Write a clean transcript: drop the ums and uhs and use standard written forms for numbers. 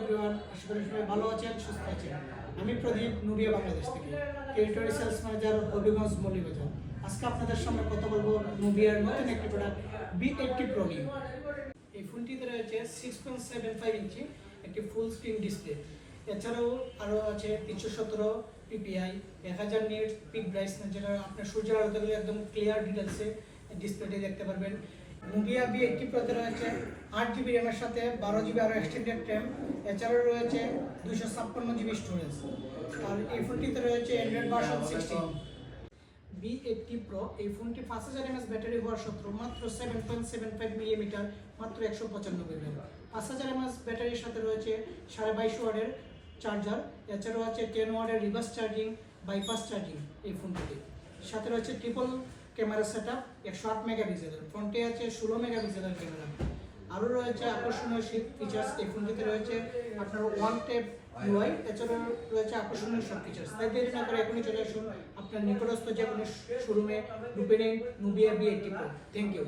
Everyone, আশা করি সবাই ভালো আছেন, সুস্থ আছেন। আমি প্রদীপ, নুবিয়া বাংলাদেশ থেকে, territory sales manager, Habiganj Moulvibazar. আজকে আপনাদের সামনে কথা বলবো নুবিয়ার নতুন একটি প্রোডাক্ট B80 Pro নিয়ে। এই ফোনটিতে রয়েছে 6.75 ইঞ্চি একটি ফুল স্ক্রিন ডিসপ্লে। এছাড়াও আরও আছে 317 PPI, 1000 নিটস পিক ব্রাইটনেস, যেটা আপনার সূর্যের আলোতে গেলে একদম ক্লিয়ার ডিটেলসে ডিসপ্লেটি দেখতে পারবেন। নুবিয়া B80 Proতে রয়েছে 8GB র্যামের সাথে 12GB আরও এক্সটেন্ডেড র্যাম। এছাড়াও রয়েছে 256GB স্টোরেজ। আর এই ফোনটিতে রয়েছে অ্যান্ড্রয়েড ভার্সন 16। B80 Pro এই ফোনটি 5000 mAh ব্যাটারি হওয়ার সত্ত্বেও মাত্র 7.75 মিলিমিটার, মাত্র 195 গ্রাম। 5000 mAh ব্যাটারির সাথে রয়েছে 22.5 ওয়াটের চার্জার। এছাড়াও আছে 10 ওয়াটের রিভার্স চার্জিং, বাইপাস চার্জিং এই ফোনটিতে। সাথে রয়েছে ট্রিপল ক্যামেরা সেটআপ, 108 মেগাপিক্সেলের। ফ্রন্টে আছে 16 মেগাপিক্সেলের ক্যামেরা। আরও রয়েছে আকর্ষণীয় ফিচার্স এই ফোনটিতে রয়েছে আপনার ওয়ান ট্যাপ UI। এছাড়াও রয়েছে আকর্ষণীয় সব ফিচার্স। তাই দেরি না করে এখনই চলে আসুন আপনার নিকটস্থ যে কোনো শোরুমে ঢুকে নিন Nubia B80 Pro। Thank you.